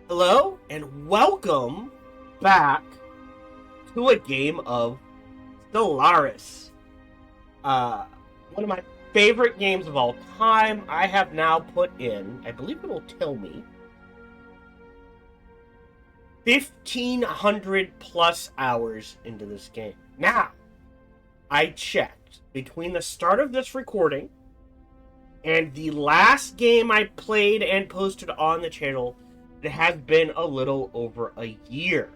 Hello, and welcome back to a game of Stellaris. One of my favorite games of all time. I have now put in, I believe it'll tell me, 1,500 plus hours into this game. Now, I checked between the start of this recording and the last game I played and posted on the channel. It has been a little over a year.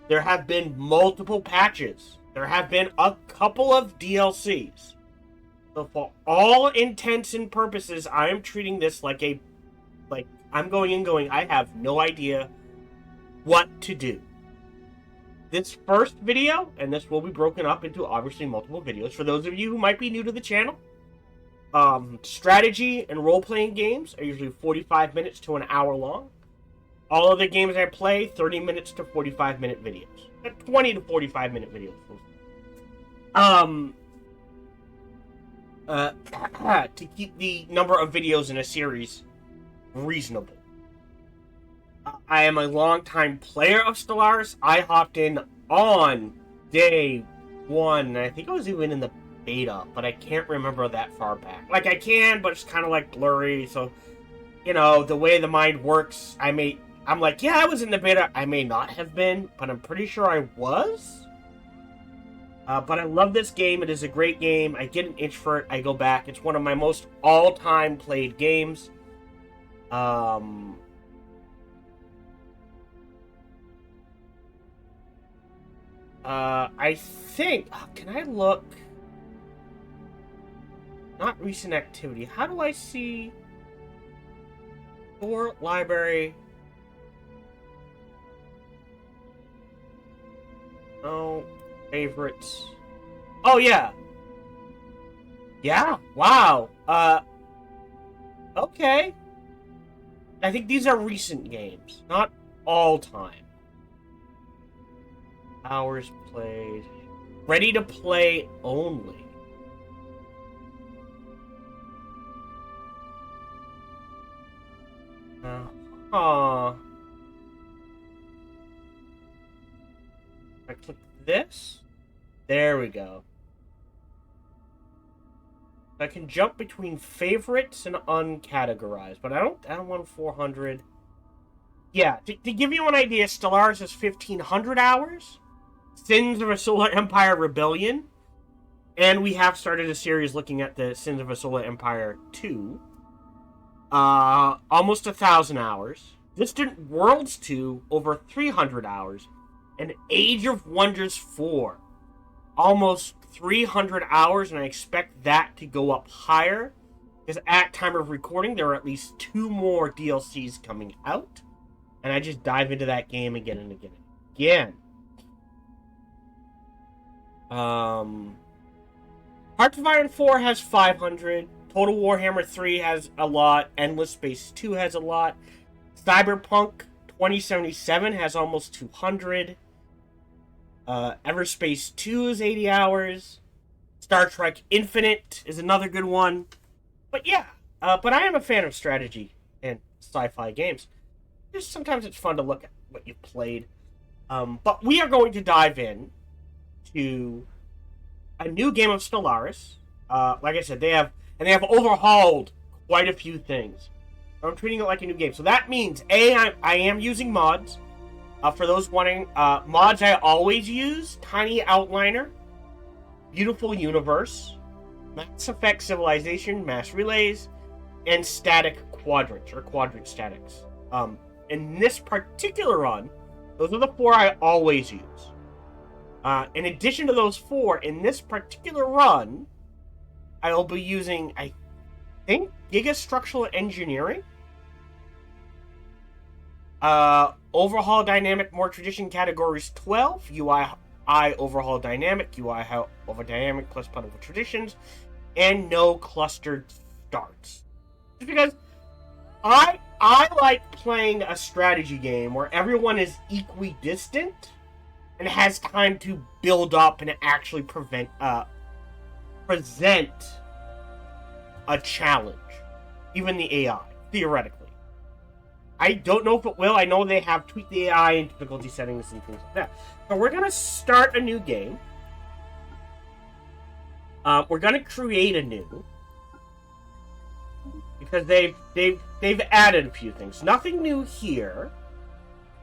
There have been multiple patches. There have been a couple of DLCs. So for all intents and purposes, I am treating this like I'm going, I have no idea what to do. This first video, and this will be broken up into obviously multiple videos, for those of you who might be new to the channel, strategy and role-playing games are usually 45 minutes to an hour long. All of the games I play, 30 minutes to 45-minute videos. 20 to 45-minute videos. To keep the number of videos in a series reasonable. I am a long-time player of Stellaris. I hopped in on day one. I think I was even in the beta, but I can't remember that far back. Like, I can, but it's kind of like blurry, so, you know, the way the mind works, I'm like, yeah, I was in the beta. I may not have been, but I'm pretty sure I was. But I love this game. It is a great game. I get an itch for it. I go back. It's one of my most all-time played games. I think... can I look... Not recent activity. How do I see... Store, library... Oh, favorites... Oh, yeah! Yeah, wow! Okay. I think these are recent games, not all time. Hours played... Ready to play only. I click this. There we go. I can jump between favorites and uncategorized, but I don't want 400. Yeah, to give you an idea, Stellaris is 1,500 hours. Sins of a Solar Empire Rebellion. And we have started a series looking at the Sins of a Solar Empire 2. Almost 1,000 hours. Distant Worlds 2, over 300 hours. And Age of Wonders 4, almost 300 hours, and I expect that to go up higher, because at time of recording, there are at least 2 more DLCs coming out, and I just dive into that game again and again and again. Hearts of Iron 4 has 500, Total Warhammer 3 has a lot, Endless Space 2 has a lot, Cyberpunk 2077 has almost 200, Everspace 2 is 80 hours, Star Trek Infinite is another good one, but yeah, but I am a fan of strategy and sci-fi games. Just sometimes it's fun to look at what you've played, but we are going to dive in to a new game of Stellaris. Like I said, they have overhauled quite a few things. I'm treating it like a new game. So that means, I am using mods. For those wanting, mods I always use, Tiny Outliner, Beautiful Universe, Mass Effect Civilization, Mass Relays, and Static Quadrants, or Quadrant Statics. In this particular run, those are the 4 I always use. In addition to those 4, in this particular run, I will be using, I think, Gigastructural Engineering, Overhaul Dynamic, More Tradition Categories 12, UI Overhaul Dynamic, UI Overhaul Dynamic plus Plentiful Traditions, and no clustered starts. Just because I like playing a strategy game where everyone is equidistant and has time to build up and actually present a challenge. Even the AI, theoretically. I don't know if it will. I know they have tweaked the AI and difficulty settings and things like that. So we're going to start a new game. We're going to create a new. Because they've added a few things. Nothing new here.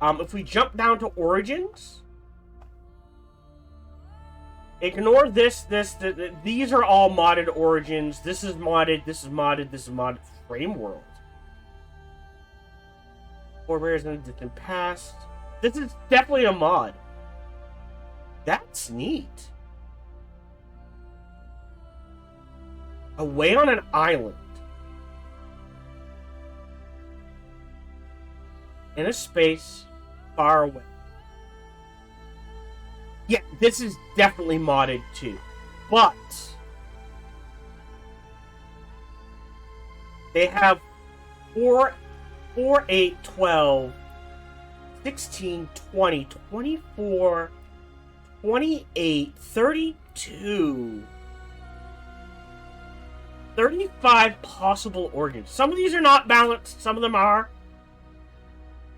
If we jump down to Origins... Ignore this. These are all modded Origins. This is modded. This is modded. This is modded. Frame World. Forebears in a distant past. This is definitely a mod. That's neat. Away on an island. In a space far away. Yeah, this is definitely modded too. But they have 4, 8, 12, 16, 20, 24, 28, 32, 35 possible organs. Some of these are not balanced, some of them are.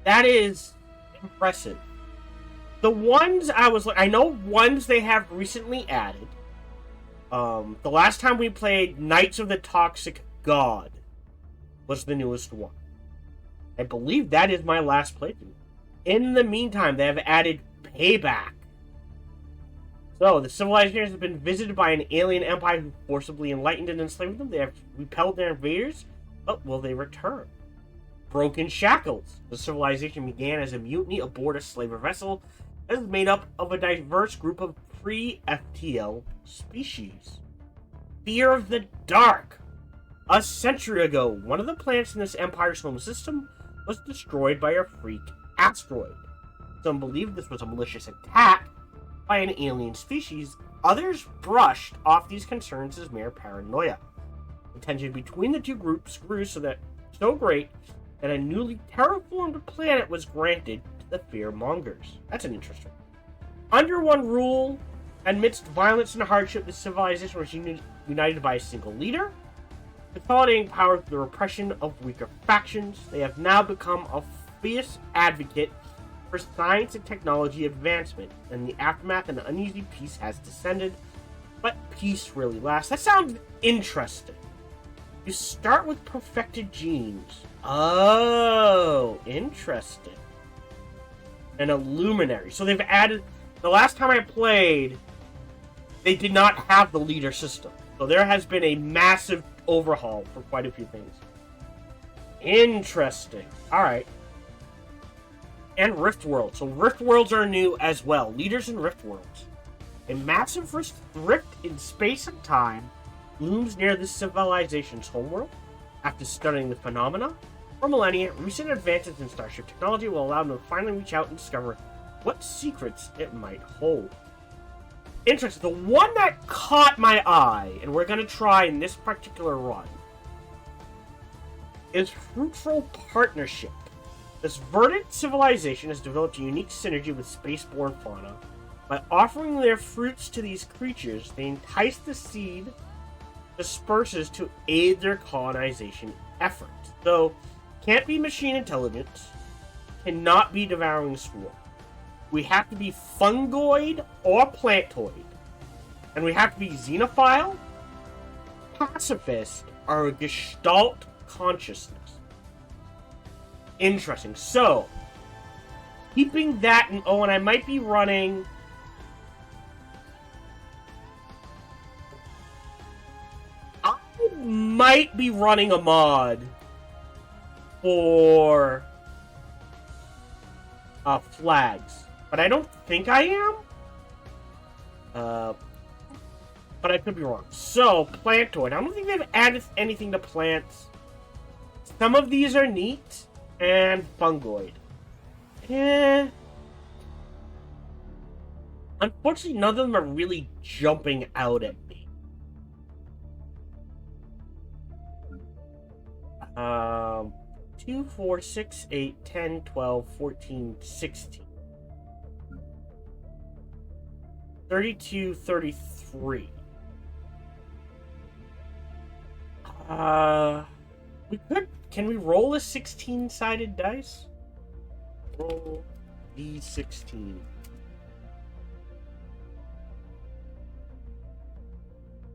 That is impressive. The ones I know ones they have recently added. The last time we played Knights of the Toxic God was the newest one. I believe that is my last playthrough. In the meantime, they have added Payback. So, the civilization has been visited by an alien empire who forcibly enlightened and enslaved them. They have repelled their invaders, but will they return? Broken Shackles. The civilization began as a mutiny aboard a slaver vessel that is made up of a diverse group of pre-FTL species. Fear of the Dark. A century ago, one of the planets in this empire's home system was destroyed by a freak asteroid. Some believe this was a malicious attack by an alien species. Others brushed off these concerns as mere paranoia. The tension between the two groups grew so great that a newly terraformed planet was granted to the fearmongers. That's an interesting. Under one rule, amidst violence and hardship, the civilization was united by a single leader. Consolidating power through the repression of weaker factions, they have now become a fierce advocate for science and technology advancement. In the aftermath, an uneasy peace has descended, but peace really lasts. That sounds interesting. You start with perfected genes. Oh, interesting. And a luminary. So they've added... The last time I played, they did not have the leader system. So there has been a massive overhaul for quite a few things. Interesting. Alright. And Rift Worlds. So Rift Worlds are new as well. Leaders in Rift Worlds. A massive rift in space and time looms near this civilization's homeworld. After studying the phenomena for millennia, recent advances in starship technology will allow them to finally reach out and discover what secrets it might hold. Interesting. The one that caught my eye, and we're going to try in this particular run, is Fruitful Partnership. This verdant civilization has developed a unique synergy with spaceborne fauna. By offering their fruits to these creatures, they entice the seed disperses to aid their colonization efforts. So, can't be machine intelligence, cannot be devouring swarm. We have to be fungoid or plantoid. And we have to be xenophile, pacifist, or a gestalt consciousness. Interesting. So, keeping that in... Oh, and I might be running... I might be running a mod for flags. But I don't think I am. But I could be wrong. So, plantoid. I don't think they've added anything to plants. Some of these are neat. And fungoid. Unfortunately, none of them are really jumping out at me. 2, 4, 6, 8, 10, 12, 14, 16. 32, 33. We could can we roll a 16-sided dice? Roll D16.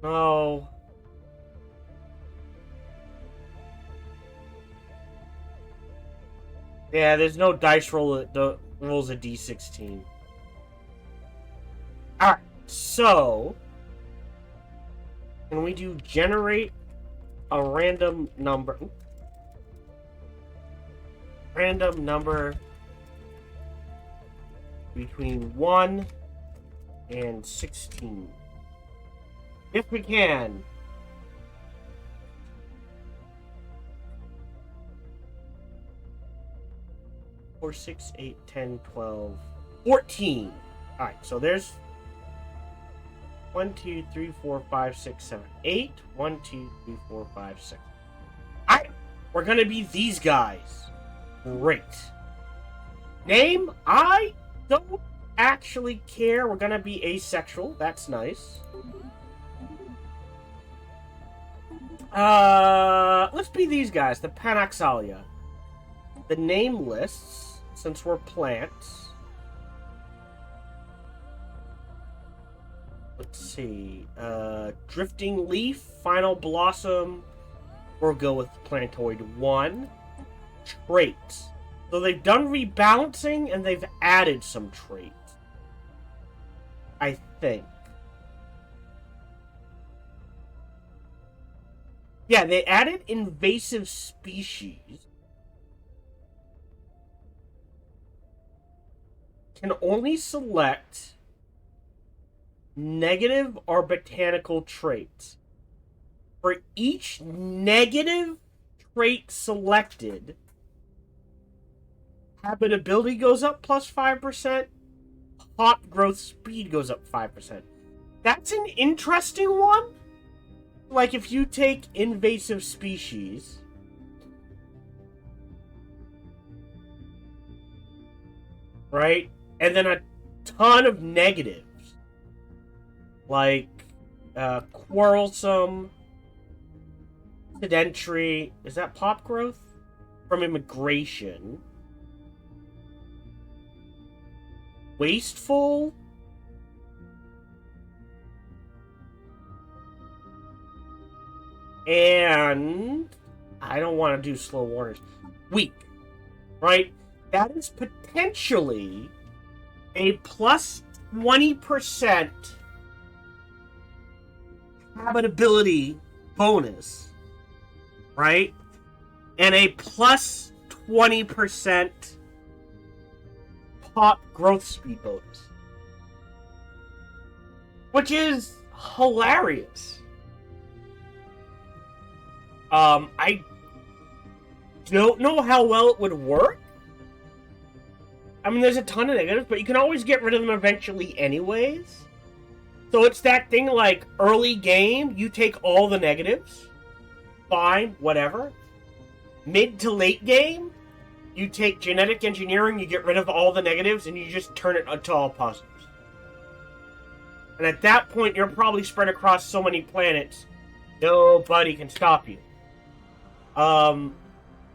No. Yeah, there's no dice roll that rolls a D16. Alright, so can we do generate a random number? Random number between 1 and 16. If we can. 4, 6, 8, 10, 12, 14. Alright, so there's 1, 2, 3, 4, 5, 6, 7, 8. 1, 2, 3, 4, 5, 6. Alright, we're gonna be these guys. Great. Name, I don't actually care. We're gonna be asexual. That's nice. Let's be these guys, the Panaxalia. The name lists, since we're plants. Let's see. Drifting Leaf, Final Blossom. We'll go with Plantoid 1. Traits. So they've done rebalancing and they've added some traits. I think. Yeah, they added invasive species. Can only select negative or botanical traits. For each negative trait selected, habitability goes up plus 5%, pop growth speed goes up 5%. That's an interesting one. Like, if you take invasive species, right, and then a ton of negatives, like quarrelsome, sedentary, is that pop growth? From immigration. Wasteful. And I don't want to do slow warners. Weak. Right? That is potentially a plus 20% habitability bonus. Right? And a plus 20% pop growth speed bonus. Which is hilarious. I don't know how well it would work. I mean, there's a ton of negatives, but you can always get rid of them eventually anyways. So it's that thing like, early game, you take all the negatives. Fine, whatever. Mid to late game, you take genetic engineering, you get rid of all the negatives, and you just turn it to all positives. And at that point, you're probably spread across so many planets, nobody can stop you.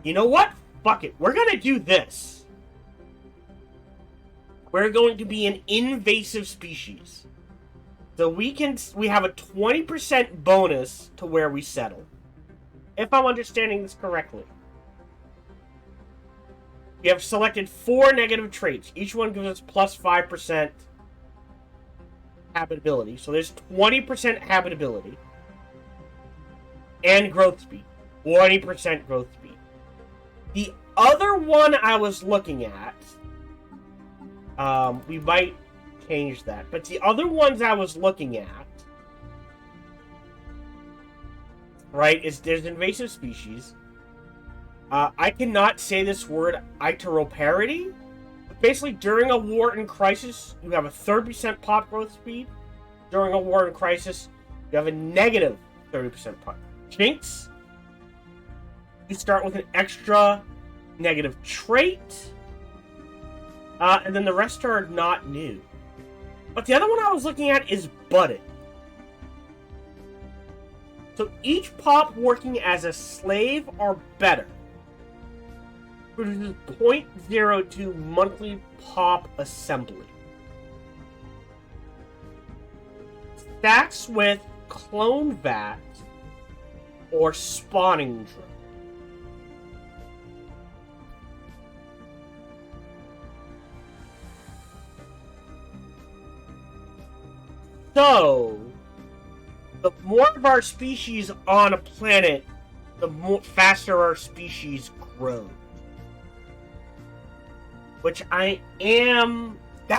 You know what? Fuck it. We're gonna do this. We're going to be an invasive species. So we have a 20% bonus to where we settle. If I'm understanding this correctly. We have selected 4 negative traits. Each one gives us plus 5% habitability. So there's 20% habitability. And growth speed. 20% growth speed. The other one I was looking at, we might change that, but the other ones I was looking at, right, is there's invasive species. I cannot say this word, iteroparity. Basically, during a war in crisis, you have a 30% pop growth speed. During a war in crisis, you have a negative 30% pop. Jinx, you start with an extra negative trait. And then the rest are not new. But the other one I was looking at is budded. So each pop working as a slave or better produces 0.02 monthly pop assembly. Stacks with clone vat or spawning drum. So, the more of our species on a planet, the faster our species grow. Which that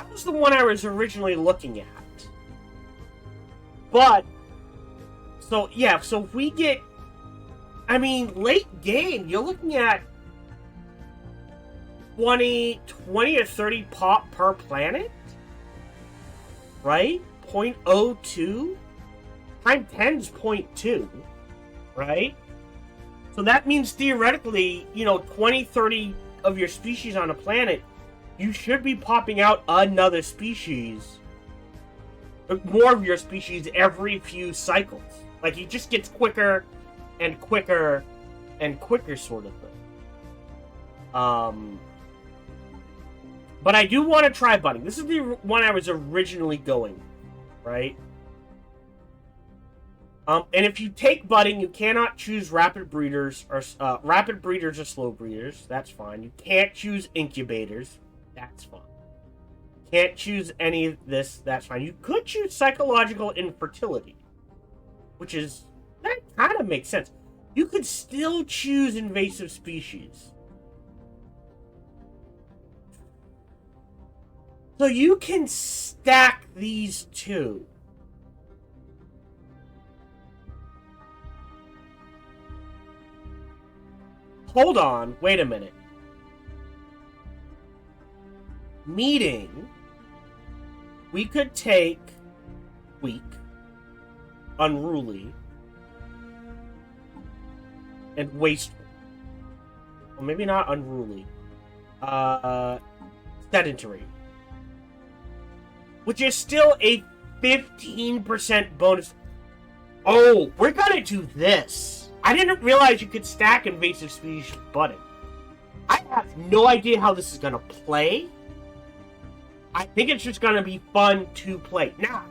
was the one I was originally looking at. But, so if we get, late game, you're looking at 20 or 30 pop per planet? Right? 0.02? Time 10 is 0.2, right? So that means theoretically, 20, 30 of your species on a planet, you should be popping out another species, more of your species every few cycles. Like, it just gets quicker and quicker and quicker, sort of thing. But I do want to try budding. This is the one I was originally going, right? And if you take budding, you cannot choose rapid breeders or slow breeders. That's fine. You can't choose incubators. That's fine. Can't choose any of this. That's fine. You could choose psychological infertility, that kind of makes sense. You could still choose invasive species. So you can stack these two. Hold on, wait a minute. Meeting, we could take weak, unruly, and wasteful. Well, maybe not unruly. Sedentary. Which is still a 15% bonus. Oh, we're gonna do this. I didn't realize you could stack invasive species with budding. I have no idea how this is gonna play. I think it's just gonna be fun to play. Now,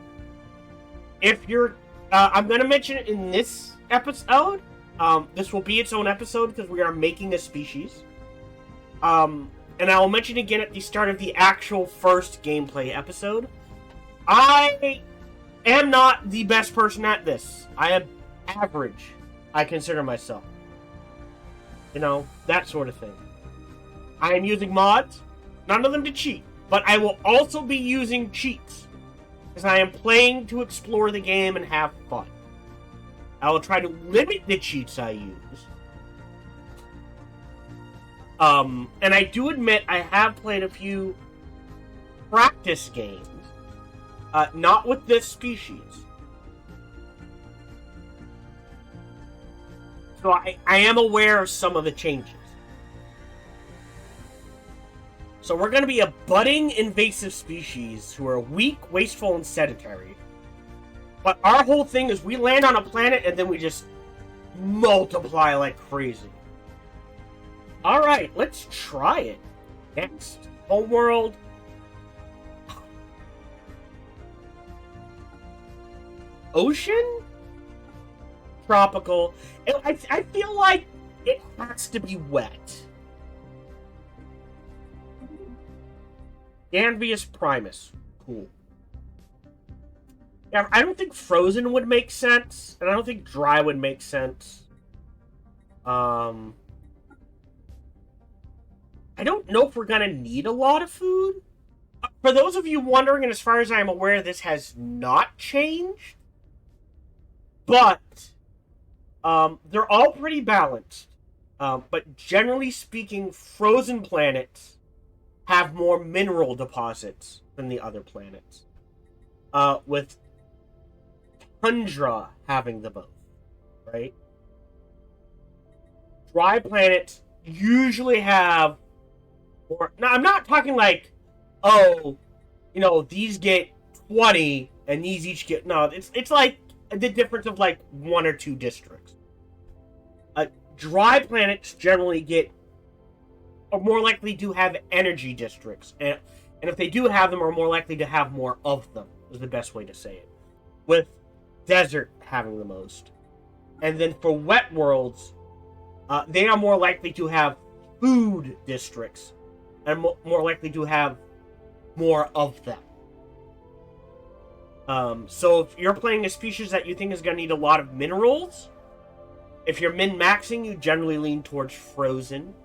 if you're... I'm gonna mention it in this episode. This will be its own episode because we are making a species. And I will mention again at the start of the actual first gameplay episode. I am not the best person at this. I am average, I consider myself. That sort of thing. I am using mods, none of them to cheat, but I will also be using cheats, because I am playing to explore the game and have fun. I will try to limit the cheats I use. And I do admit I have played a few practice games. Not with this species. So I am aware of some of the changes. So we're going to be a budding invasive species who are weak, wasteful, and sedentary. But our whole thing is we land on a planet and then we just multiply like crazy. Alright, let's try it. Next, homeworld. Ocean? Tropical. I feel like it has to be wet. Danvius Primus. Cool. Yeah, I don't think frozen would make sense, and I don't think dry would make sense. I don't know if we're gonna need a lot of food. For those of you wondering, and as far as I'm aware, this has not changed. But they're all pretty balanced. But generally speaking, frozen planets have more mineral deposits than the other planets. With tundra having the both, right? Dry planets usually have more... Now, I'm not talking like, these get 20 and these each get... No, it's like the difference of like 1 or 2 districts. Dry planets generally get are more likely to have energy districts. And if they do have them, are more likely to have more of them, is the best way to say it. With desert having the most. And then for wet worlds, they are more likely to have food districts and more likely to have more of them. So if you're playing a species that you think is going to need a lot of minerals, if you're min-maxing, you generally lean towards frozen.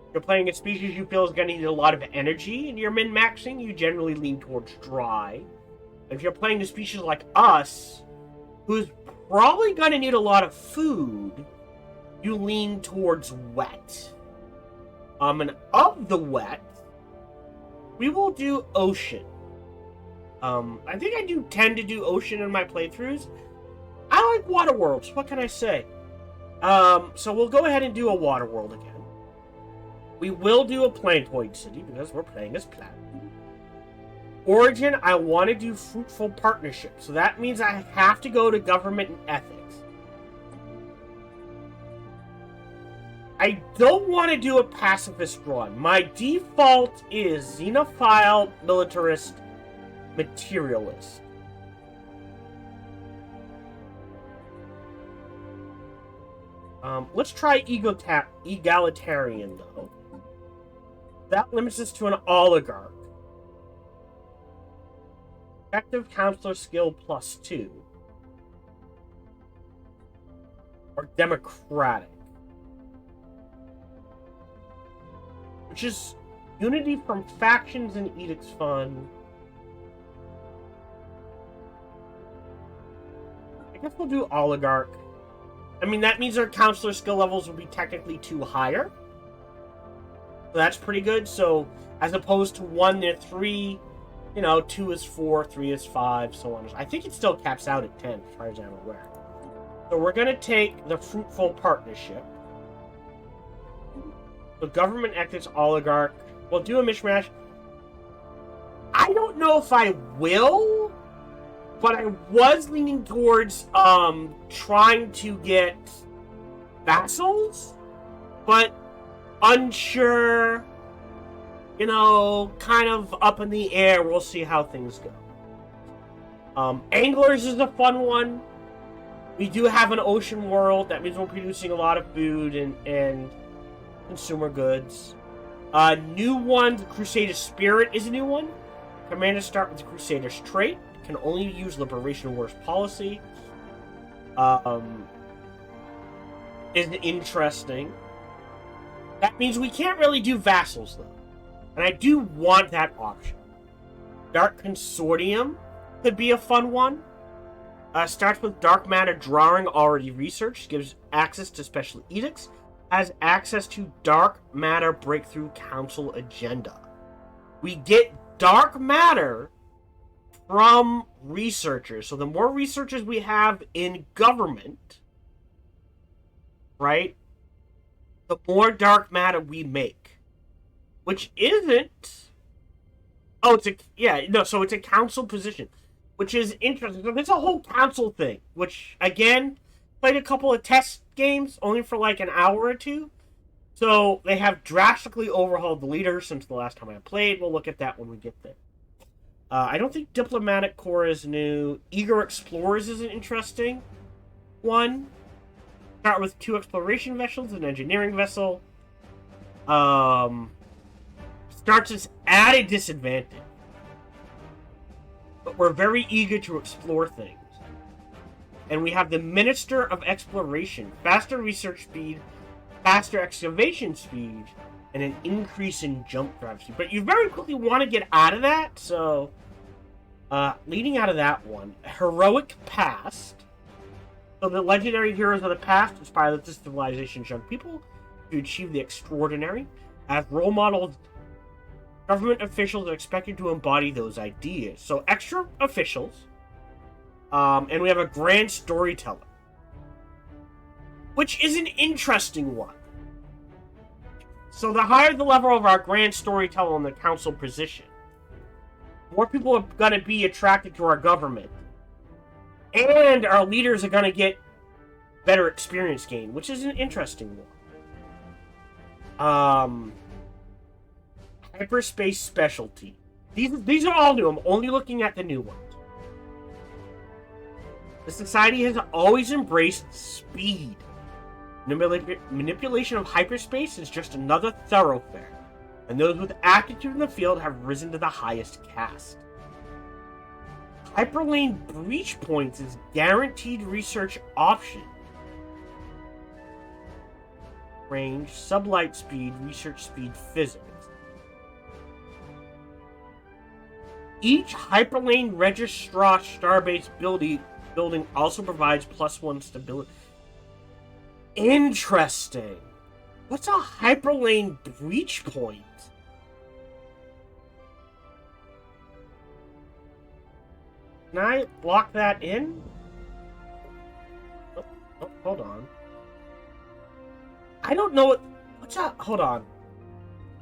If you're playing a species you feel is going to need a lot of energy and you're min-maxing, you generally lean towards dry. If you're playing a species like us, who's probably going to need a lot of food, you lean towards wet. And of the wet, we will do ocean. I think I do tend to do ocean in my playthroughs. I like water worlds, what can I say? So we'll go ahead and do a water world again. We will do a planetoid city because we're playing as Planet. Origin, I want to do fruitful partnership. So that means I have to go to government and ethics. I don't want to do a pacifist run. My default is xenophile, militarist, materialist. Let's try egalitarian, though. That limits us to an oligarch. Effective counselor skill +2. Or democratic. Which is unity from factions and edicts fun. I guess we'll do oligarch. I mean, that means our counselor skill levels will be technically 2 higher. So that's pretty good. So, as opposed to 1, they're 3. You know, 2 is 4, 3 is 5, so on. I think it still caps out at 10, as far as I'm aware. So we're going to take the fruitful partnership. The government ethics oligarch. We'll do a mishmash. I don't know if I will, but I was leaning towards trying to get vassals, but unsure, you know, kind of up in the air. We'll see how things go. Anglers is a fun one. We do have an ocean world. That means we're producing a lot of food and consumer goods. New one, the Crusader's Spirit is a new one. Commanders start with the Crusader's trait. Can only use Liberation Wars policy. Is interesting. That means we can't really do vassals, though. And I do want that option. Dark Consortium could be a fun one. Starts with Dark Matter Drawing, already researched. Gives access to special edicts. Has access to Dark Matter Breakthrough Council agenda. We get Dark Matter from researchers. So the more researchers we have in government, right, the more dark matter we make. Which isn't... Oh, it's a... Yeah, no, so it's a council position. Which is interesting. So there's a whole council thing. Which, again, played a couple of test games, only for like an hour or two. So they have drastically overhauled the leaders since the last time I played. We'll look at that when we get there. I don't think Diplomatic Corps is new. Eager Explorers is an interesting one. Start with 2 exploration vessels, an engineering vessel. Starts us at a disadvantage. But we're very eager to explore things. And we have the Minister of Exploration. Faster research speed, faster excavation speed, and an increase in jump drive speed. But you very quickly want to get out of that, so... leading out of that one, Heroic Past. So the legendary heroes of the past inspire the civilization's young people to achieve the extraordinary. As role models, government officials are expected to embody those ideas. So extra officials, and we have a grand storyteller, which is an interesting one. So the higher the level of our grand storyteller in the council position, more people are going to be attracted to our government. And our leaders are going to get better experience gain, which is an interesting one. Hyperspace specialty. These are all new. I'm only looking at the new ones. The society has always embraced speed. Manipulation of hyperspace is just another thoroughfare, and those with aptitude in the field have risen to the highest caste. Hyperlane breach points is guaranteed research option. Range, sublight speed, research speed, physics. Each Hyperlane Registrar Starbase building also provides +1 stability. Interesting. What's a Hyperlane breach point? Can I lock that in? Oh, hold on. I don't know what... What's that? Hold on.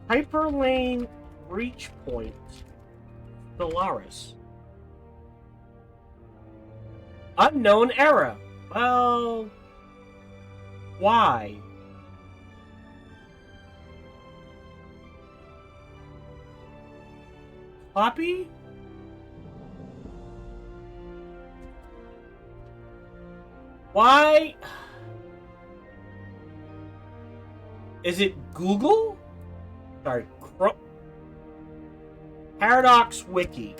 Hyperlane breach point. Stellaris. Unknown era. Well... Why? Copy? Why? Is it Google? Sorry, Paradox Wiki.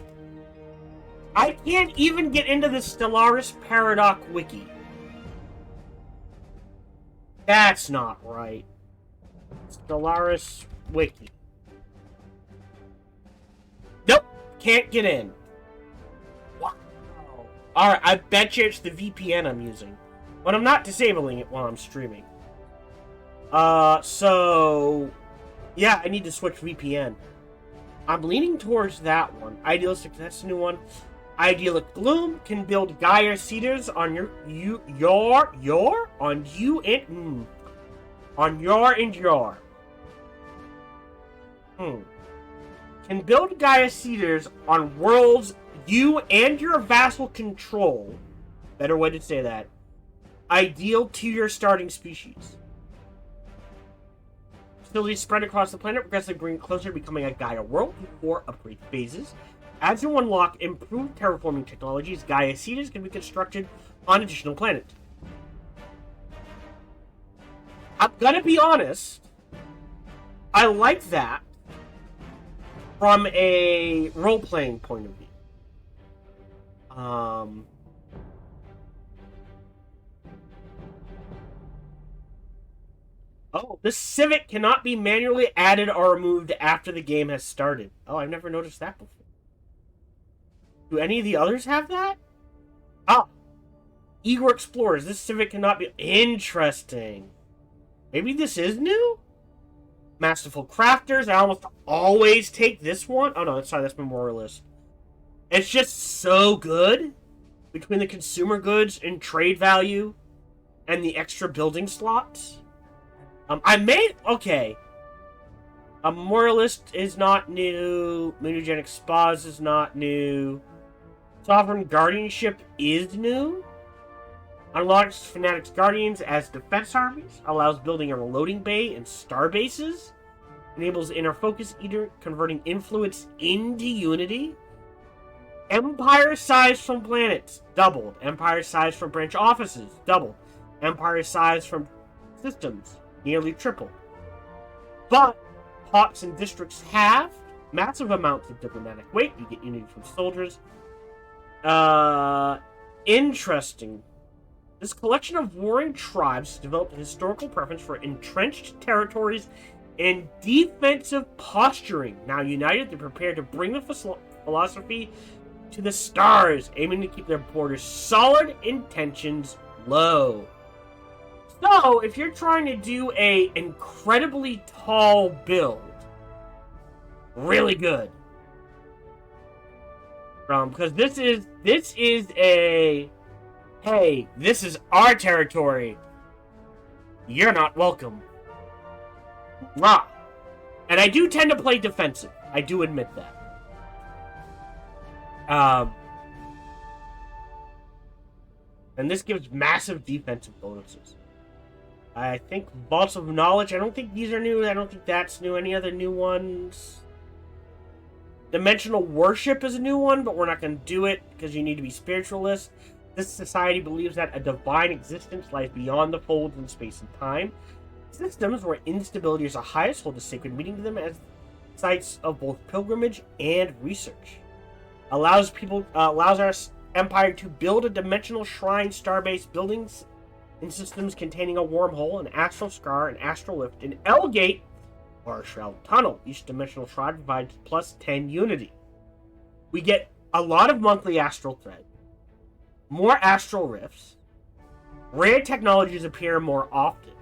I can't even get into the Stellaris Paradox Wiki. That's not right. Stellaris Wiki. Nope, can't get in. Wow. Alright, I bet you it's the VPN I'm using. But I'm not disabling it while I'm streaming. So... Yeah, I need to switch VPN. I'm leaning towards that one. Idealistic, that's the new one. Idyllic Gloom can build Gaia Cedars on your Can build Gaia Cedars on worlds you and your vassal control. Better way to say that. Ideal to your starting species. Facilities spread across the planet, progressively bring closer to becoming a Gaia world before upgrade phases. As you unlock improved terraforming technologies, Gaia Cedars can be constructed on additional planets. I'm gonna be honest, I like that from a role-playing point of view. Oh, this civic cannot be manually added or removed after the game has started. Oh, I've never noticed that before. Do any of the others have that? Ah, Eager Explorers. This civic cannot be... Interesting. Maybe this is new? Masterful Crafters. I almost always take this one. Oh, no, sorry, that's Memorialist. It's just so good. Between the consumer goods and trade value and the extra building slots. Okay. A Memorialist is not new. Mutagenic Spas is not new. Sovereign Guardianship is new. Unlocks Fanatics Guardians as defense armies. Allows building a reloading bay and star bases. Enables Inner Focus Eater, converting influence into unity. Empire size from planets, doubled. Empire size from branch offices, doubled. Empire size from systems, nearly tripled. But pops and districts halved. Massive amounts of diplomatic weight. You get unity from soldiers. Interesting. This collection of warring tribes developed a historical preference for entrenched territories and defensive posturing. Now united, they're prepared to bring the philosophy to the stars, aiming to keep their borders solid, intentions low. So, if you're trying to do a incredibly tall build, really good. Because this is a, hey, this is our territory. You're not welcome. Rah. And I do tend to play defensive. I do admit that. And this gives massive defensive bonuses. I think Vaults of Knowledge, I don't think these are new. I don't think that's new. Any other new ones? Dimensional worship is a new one, but we're not going to do it because you need to be spiritualist. This society believes that a divine existence lies beyond the folds in space and time. Systems where instability is the highest hold a sacred meaning to them as sites of both pilgrimage and research. Allows our empire to build a dimensional shrine, star-based buildings and systems containing a wormhole, an astral scar, an astral lift, an L-gate, or a shroud tunnel. Each dimensional shrine provides plus 10 unity. We get a lot of monthly astral thread, more astral rifts, rare technologies appear more often.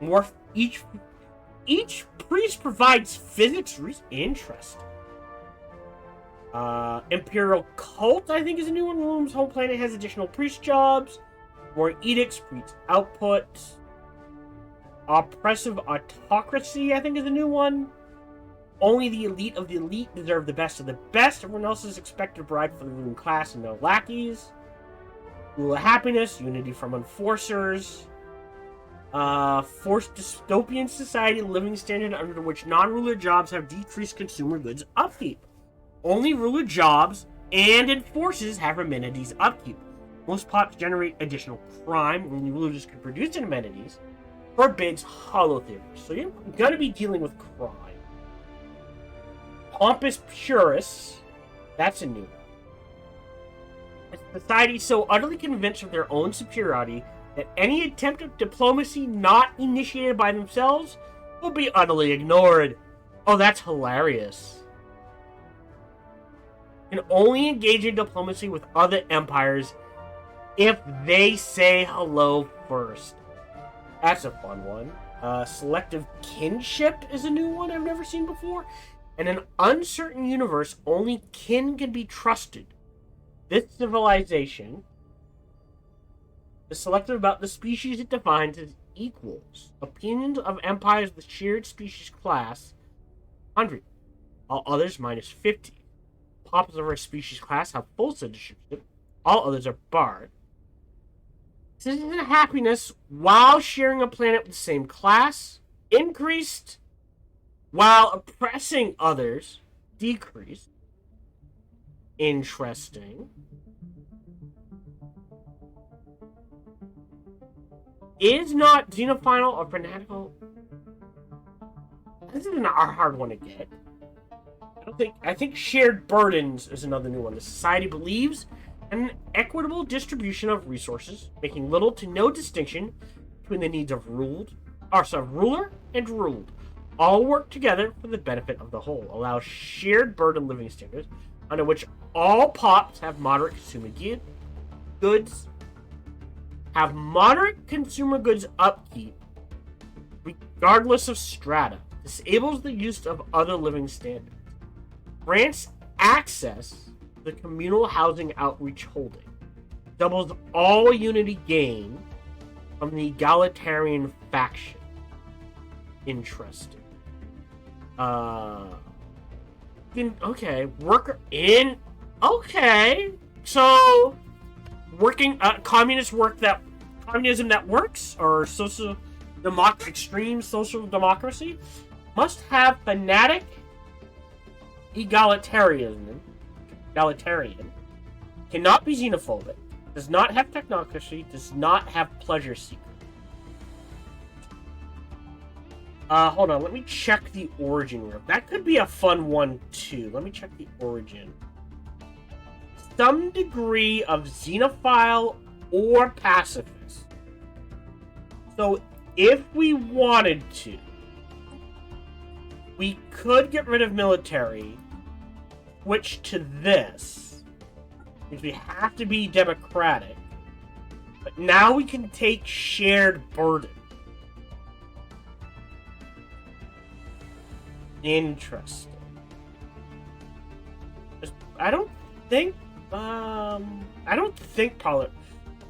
More each priest provides physics. Interesting. Imperial cult, I think, is a new one. Room's home planet has additional priest jobs. More edicts, priest output. Oppressive autocracy, I think, is a new one. Only the elite of the elite deserve the best of the best. Everyone else is expected to provide for the ruling class and their lackeys. Rule of happiness, unity from enforcers. Forced dystopian society living standard under which non-ruler jobs have decreased consumer goods upkeep. Only ruler jobs and enforcers have amenities upkeep. Most pops generate additional crime. Only rulers can produce amenities. Forbids hollow theories. So you're gonna be dealing with crime. Pompous purists. That's a new one. A society so utterly convinced of their own superiority that any attempt of diplomacy not initiated by themselves will be utterly ignored. Oh, that's hilarious. Can only engage in diplomacy with other empires if they say hello first. That's a fun one. Selective kinship is a new one I've never seen before. In an uncertain universe, only kin can be trusted. This civilization is selective about the species it defines as equals. Opinions of empires with shared species class 100. All others minus 50. Pops of our species class have full citizenship. All others are barred. Citizen happiness while sharing a planet with the same class increased, while oppressing others decreased. Interesting. Is not xenophile or fanatical. This is a hard one to get. I think shared burdens is another new one. The society believes in an equitable distribution of resources, making little to no distinction between the needs of ruler and ruled. All work together for the benefit of the whole. Allows shared burden living standards under which all pops have moderate consumer goods. Have moderate consumer goods upkeep, regardless of strata. Disables the use of other living standards. Grants access to the communal housing outreach holding. Doubles all unity gain from the egalitarian faction. Interesting. Okay. Okay. So, working communism that works, or extreme social democracy, must have fanatic egalitarian, cannot be xenophobic, does not have technocracy, does not have pleasure seeker. Hold on, let me check the origin. That could be a fun one too. Let me check the origin. Some degree of xenophile or pacifist. So if we wanted to, we could get rid of military, switch to this, because we have to be democratic. But now we can take shared burden. Interesting. I don't think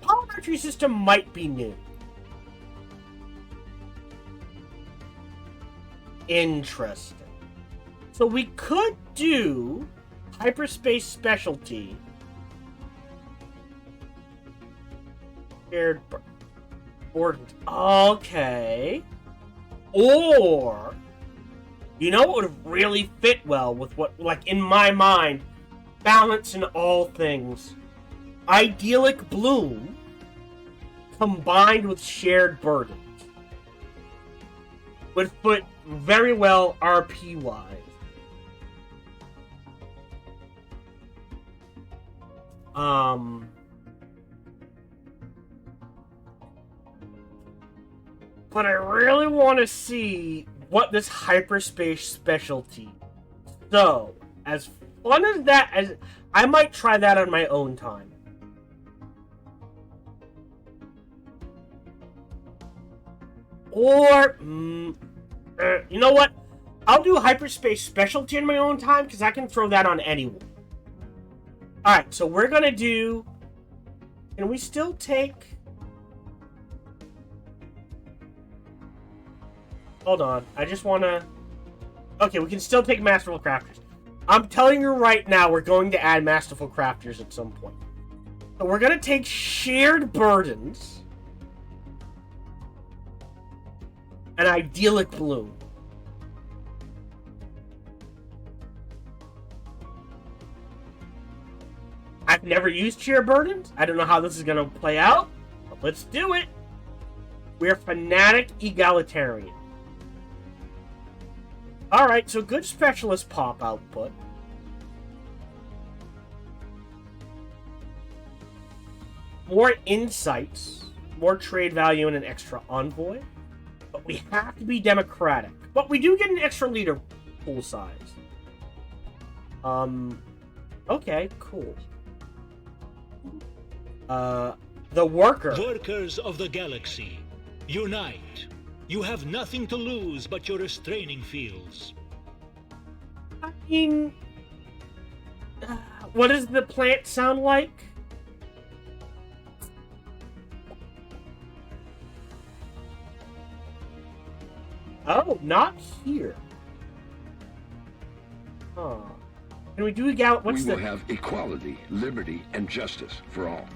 parliamentary system might be new. Interesting. So we could do hyperspace specialty. Shared burden. Okay. Or, you know what would really fit well with what, like, in my mind, balance in all things. Idyllic bloom combined with shared burdens would fit very well RP wise. But I really want to see what this hyperspace specialty. So, as fun as that, as I might try that on my own time. Or, you know what? I'll do hyperspace specialty in my own time because I can throw that on anyone. Alright, so we're gonna do... Can we still take... Hold on, I just wanna... Okay, we can still take Masterful Crafters. I'm telling you right now, we're going to add Masterful Crafters at some point. So we're gonna take Shared Burdens... and Idyllic Bloom. I've never used Shared Burdens. I don't know how this is gonna play out, but let's do it. We're Fanatic Egalitarian. Alright, so good specialist pop output. More insights, more trade value, and an extra envoy. But we have to be democratic. But we do get an extra leader pool size. Okay, cool. The worker. Workers of the galaxy, unite. You have nothing to lose but your restraining fields. I mean... what does the plant sound like? Oh, not here. Huh. Can we do We will have equality, liberty, and justice for all.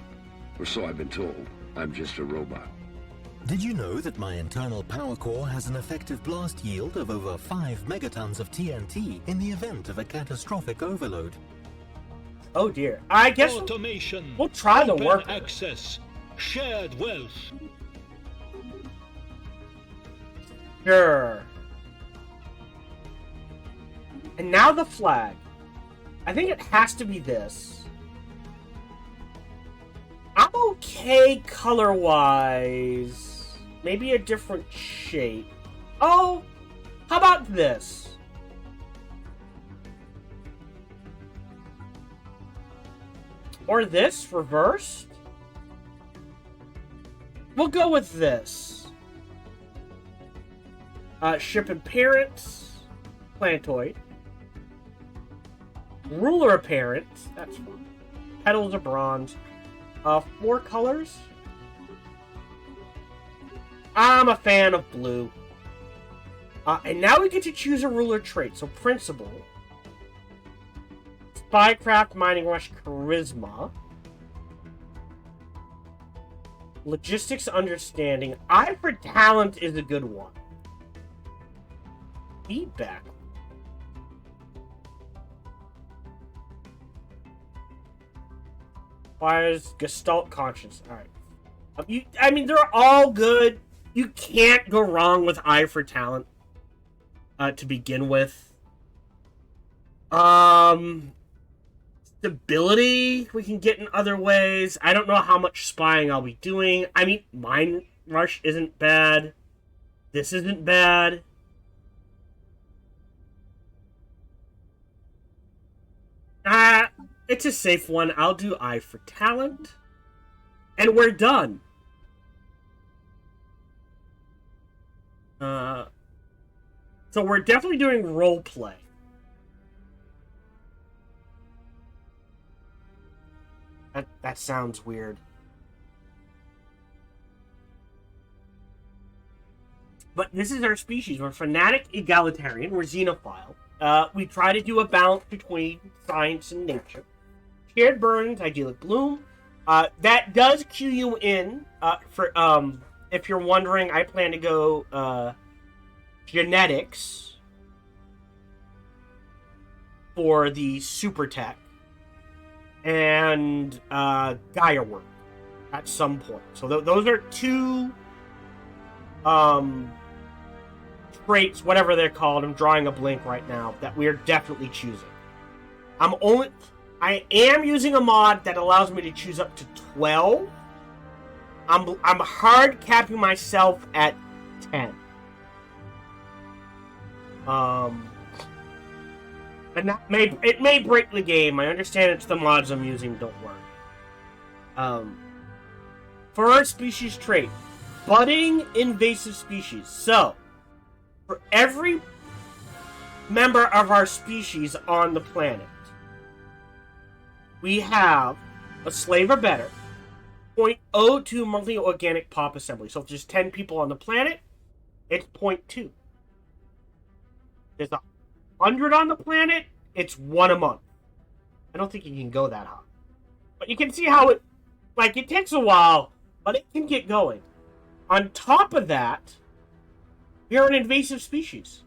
Or so I've been told. I'm just a robot. Did you know that my internal power core has an effective blast yield of over 5 megatons of TNT in the event of a catastrophic overload? Oh dear. I guess Automation, we'll try the open worker. access, shared wealth. Sure. And now the flag. I think it has to be this. I'm okay color-wise. Maybe a different shape. Oh, how about this? Or this, reversed? We'll go with this. Ship appearance, plantoid. Ruler appearance, that's fine. Petals of bronze. 4 colors. I'm a fan of blue. And now we get to choose a ruler trait. So principle. Spycraft, Mining Rush, Charisma. Logistics, Understanding. Eye for Talent is a good one. Feedback. Fires Gestalt Conscience. Alright. I mean, they're all good. You can't go wrong with Eye for Talent. To begin with. Stability we can get in other ways. I don't know how much spying I'll be doing. I mean, Mine Rush isn't bad. This isn't bad. It's a safe one. I'll do Eye for Talent. And we're done. So we're definitely doing role play. That sounds weird. But this is our species. We're Fanatic Egalitarian. We're Xenophile. We try to do a balance between science and nature. Shared Burns, Idyllic Bloom. That does cue you in for if you're wondering. I plan to go genetics for the super tech and Gaia work at some point. So those are two traits, whatever they're called. I'm drawing a blank right now, that we are definitely choosing. I am using a mod that allows me to choose up to 12. I'm hard capping myself at 10. And it may break the game. I understand it's the mods I'm using, don't worry. For our species trait, budding invasive species. So, for every member of our species on the planet, we have a slave or better, 0.02 monthly organic pop assembly. So if there's 10 people on the planet, it's 0.2. There's 100 on the planet, it's 1 a month. I don't think you can go that high. But you can see how it takes a while, but it can get going. On top of that, we are an invasive species.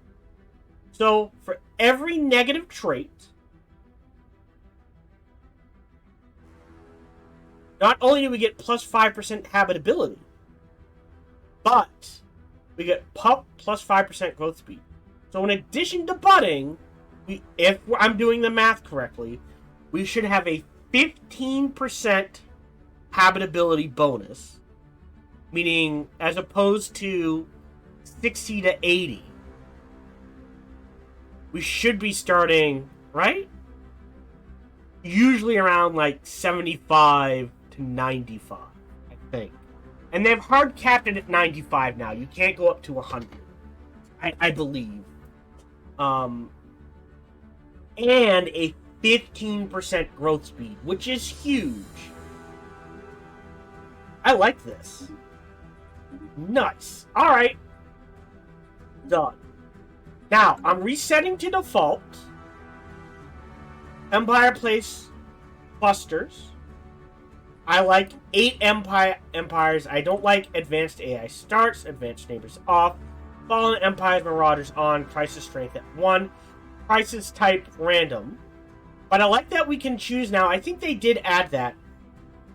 So for every negative trait, not only do we get plus 5% habitability, but we get pup plus 5% growth speed. So in addition to budding, if I'm doing the math correctly, we should have a 15% habitability bonus. Meaning, as opposed to 60 to 80, we should be starting, right? Usually around like 75 to 95, I think. And they've hard capped it at 95 now. You can't go up to 100, I believe. And a 15% growth speed, which is huge. I like this. Nice. Alright. Done. Now, I'm resetting to default. Empire Place clusters. I like 8 empires. I don't like advanced AI starts, advanced neighbors off, fallen empires, marauders on, crisis strength at 1, crisis type random. But I like that we can choose now. I think they did add that.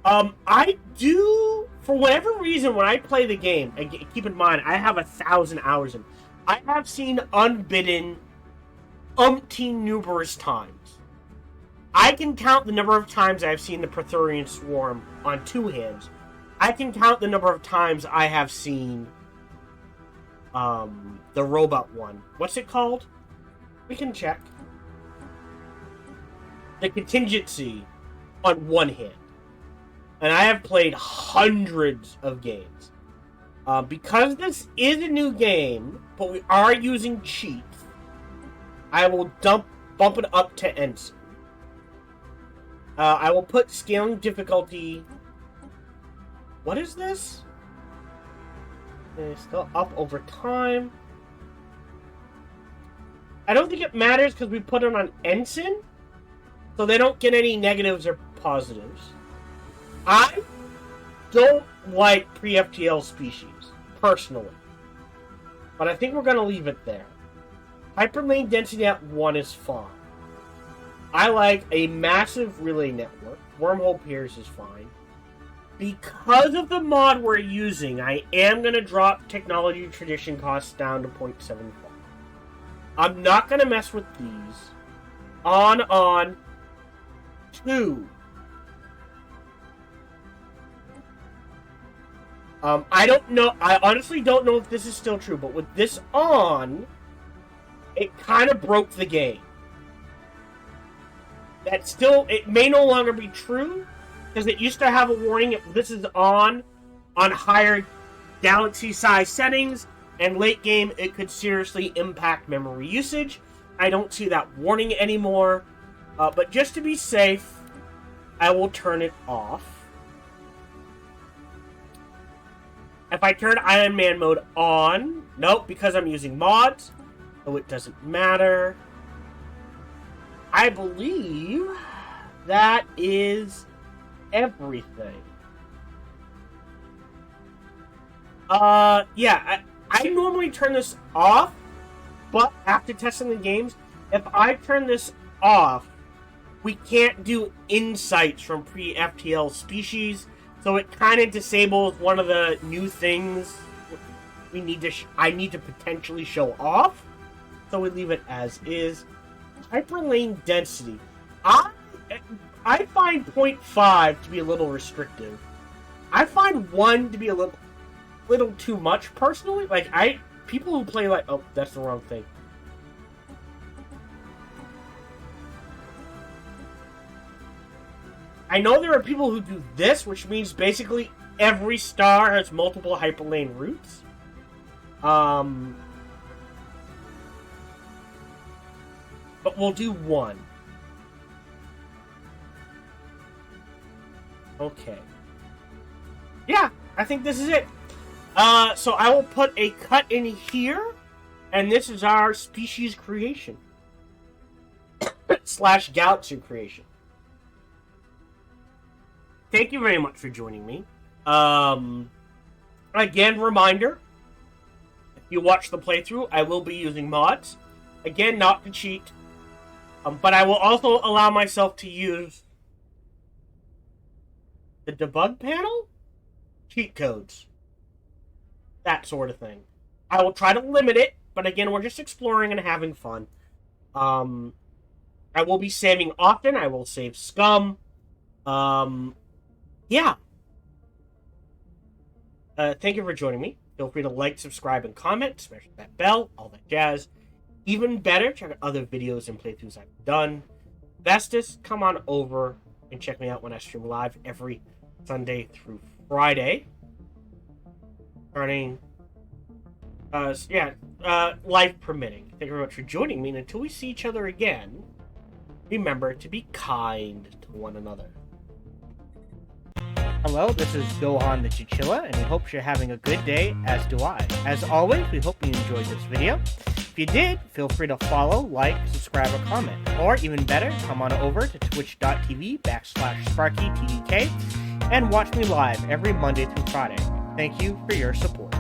I do, for whatever reason, when I play the game, and keep in mind, I have 1,000 hours in, I have seen Unbidden umpteen numerous times. I can count the number of times I've seen the Praetorian Swarm on 2 hands. I can count the number of times I have seen the robot one. What's it called? We can check. The Contingency on 1 hand. And I have played hundreds of games. Because this is a new game, but we are using cheats, I will bump it up to Ensign. I will put scaling difficulty. What is this? It's still up over time. I don't think it matters because we put it on Ensign, so they don't get any negatives or positives. I don't like pre-FTL species, personally. But I think we're going to leave it there. Hyperlane density at 1 is fine. I like a massive relay network. Wormhole pairs is fine. Because of the mod we're using, I am going to drop technology tradition costs down to 0.75. I'm not going to mess with these. On 2. I don't know. I honestly don't know if this is still true, but with this on, it kind of broke the game. That still, it may no longer be true, because it used to have a warning if this is on higher galaxy size settings, and late game it could seriously impact memory usage. I don't see that warning anymore, but just to be safe, I will turn it off. If I turn Iron Man mode on, nope, because I'm using mods, so it doesn't matter. I believe that is everything. Yeah, I normally turn this off But after testing the games, if I turn this off, we can't do insights from pre-FTL species, so it kind of disables one of the new things we need to I need to potentially show off. So we leave it as is. Hyperlane density. I find 0.5 to be a little restrictive. I find 1 to be a little too much personally. Like people who play like, oh, that's the wrong thing. I know there are people who do this, which means basically every star has multiple hyperlane routes. But we'll do 1. Okay. Yeah, I think this is it. So I will put a cut in here, and this is our species creation. / galaxy creation. Thank you very much for joining me. Again, reminder, if you watch the playthrough, I will be using mods. Again, not to cheat. But I will also allow myself to use the debug panel, cheat codes, that sort of thing. I will try to limit it, but again, we're just exploring and having fun. I will be saving often. I will save scum. Yeah. Thank you for joining me. Feel free to like, subscribe, and comment. Smash that bell, all that jazz. Even better, check out other videos and playthroughs I've done. Vestus, come on over and check me out when I stream live every Sunday through Friday. Starting, life permitting. Thank you very much for joining me, and until we see each other again, remember to be kind to one another. Hello, this is Gohan the Chinchilla, and we hope you're having a good day, as do I. As always, we hope you enjoyed this video. If you did, feel free to follow, like, subscribe, or comment. Or, even better, come on over to twitch.tv/SparkyTDK and watch me live every Monday through Friday. Thank you for your support.